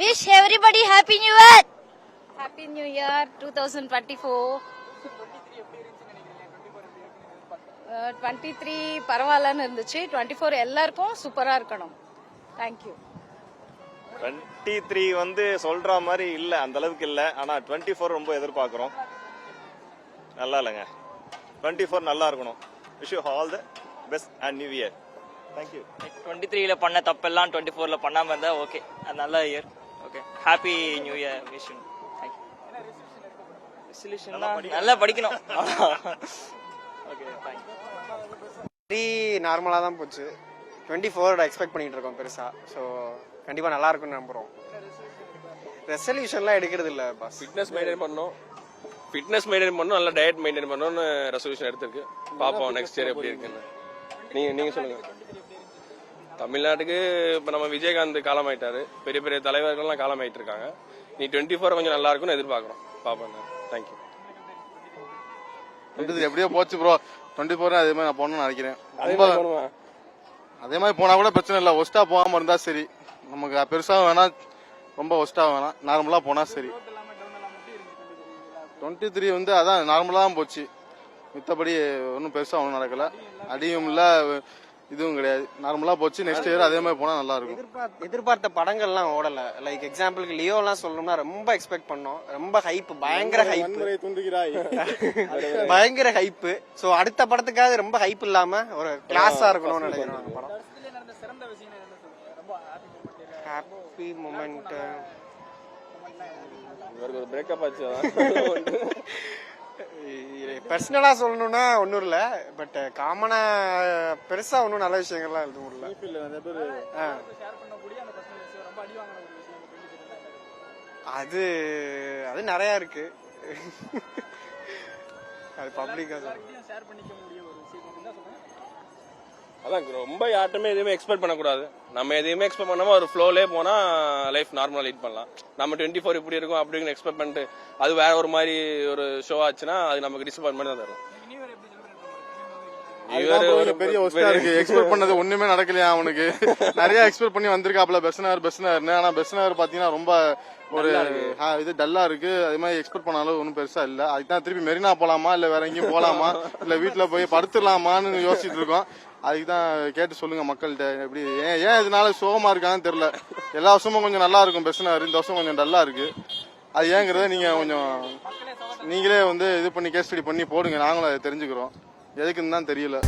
Wish everybody Happy New Year. Happy New Year 2024. 23 பரவாயில்லன்னு இருந்துச்சு. 24 எல்லாருக்கும் சூப்பரா இருக்கணும். Thank you. 23 வந்து சொல்ற மாதிரி இல்ல, அந்த அளவுக்கு இல்ல. ஆனா 24 ரொம்ப எதிர்பார்க்கிறோம். நல்லா இல்லைங்க. 24 நல்லா இருக்கணும். Wish you all the best and new year. Thank you. 23ல பண்ண தப்பெல்லாம் 24ல பண்ணாம இருந்தா ஓகே. அது நல்ல year. Okay. Happy new year wish you. Thank you. Resolution நல்லா படிக்கணும். Okay, thank you. நார்மலா தான் போச்சு. 24 எக்ஸ்பெக்ட் பண்ணிட்டு இருக்கோம் பெருசா. ஸோ கண்டிப்பா நல்லா இருக்கும்னு நம்புறோம். ரெசல்யூஷன்லாம் எடுக்கிறது இல்ல பாஸ். ஃபிட்னஸ் மெயின்டைன் பண்ணணும், நல்லா டயட் மெயின்டைன் பண்ணணும்னு ரெசல்யூஷன் எடுத்திருக்கு. பாப்போம் நெக்ஸ்ட் இயர் எப்படி இருக்குன்னு. நீங்க சொல்லுங்க. தமிழ்நாட்டுக்கு இப்ப நம்ம விஜயகாந்த் காலமாயிட்டாரு, பெரிய பெரிய தலைவர்கள்லாம் காலமாயிட்டு இருக்காங்க. நீ 24 கொஞ்சம் நல்லா இருக்கும்னு எதிர்பார்க்கிறோம். பாப்போம். தேங்க்யூ. எப்படியோ போச்சு ப்ரோ. 24 அதே மாதிரி நான் போகணும்னு நினைக்கிறேன். அதே மாதிரி போனா கூட பிரச்சனை இல்லை. ஒஸ்டா போகாம இருந்தா சரி. நமக்கு பெருசா வேணா, ரொம்ப ஒஸ்டா வேணாம், நார்மலா போனா சரி. 23 வந்து அதான் நார்மலா தான் போச்சு. மித்தபடி ஒன்றும் பெருசா ஒன்றும் நடக்கல. அடியும் இல்ல, இதுவும் கிடையாது. நார்மலா போச்சு. நெக்ஸ்ட் இயர் அதே மாதிரி போனா நல்லா இருக்கும். எதிர்பார்த்த படங்கள்லாம் ஓடல. லைக் எக்ஸாம்பிளுக்கு லியோ எல்லாம் சொல்லணும்னா ரொம்ப எக்ஸ்பெக்ட் பண்ணோம். ரொம்ப ஹைப், பயங்கர ஹைப். சோ அடுத்த படத்துக்காக ரொம்ப ஹைப் இல்லாம ஒரு கிளாஸா இருக்கணும்னு நினைக்கிறோம். படம் ஹாப்பி மொமெண்ட் பிரேக்கப் ஆச்சு. பர்சனலா சொல்லணும்னா ஒன்னும் இல்ல, பட் காமனா பெருசா ஒன்னும் நல்ல விஷயங்கள்லாம் எதுவும் இல்ல. அது அது நிறைய இருக்கு. அது பப்ளிக்கா அதான் ரொம்ப யார்ட்டுமே எதுவுமே எக்ஸ்பெக்ட் பண்ணக்கூடாது. நம்ம எதையுமே எக்ஸ்பெக்ட் பண்ணாம ஒரு ஃப்ளோலே போனா லைஃப் நார்மலா லீட் பண்ணலாம். நம்ம 24 இப்படி இருக்கும் அப்படின்னு எக்ஸ்பெக்ட் பண்ணிட்டு அது வேற ஒரு மாதிரி ஒரு ஷோ ஆச்சுன்னா அது நமக்கு டிசப்பாயின்மெண்ட் தான் தரும். ஒரு பெரிய ஒஸ்டா இருக்கு. எக்ஸ்பெக்ட் பண்ணது ஒண்ணுமே நடக்கலையா அவனுக்கு. நிறைய எக்ஸ்பெக்ட் பண்ணி வந்திருக்காப்ல பெஸ்ட். ஆனா பெஸ்ட் பாத்தீங்கன்னா ரொம்ப ஒரு இது டல்லா இருக்கு. அதே மாதிரி எக்ஸ்பெக்ட் பண்ணாலும் ஒன்றும் பெருசா இல்ல. அதுதான் திருப்பி மெரினா போலாமா, இல்ல வேற எங்கேயும் போலாமா, இல்ல வீட்டுல போய் படுத்துடலாமான்னு யோசிச்சுட்டு இருக்கோம். அதுக்குதான் கேட்டு சொல்லுங்க மக்கள்கிட்ட. எப்படி ஏன் இதனால சோகமா இருக்காங்கன்னு தெரியல. எல்லா வருஷமும் கொஞ்சம் நல்லா இருக்கும் பெஸ்ட். இந்த வருஷம் கொஞ்சம் டல்லா இருக்கு. அது ஏங்கிறத நீங்க கொஞ்சம் நீங்களே வந்து இது பண்ணி கேஸ் ஸ்டடி பண்ணி போடுங்க. நாங்களும் அதை தெரிஞ்சுக்கிறோம். எதுக்குன்னு தான் தெரியல.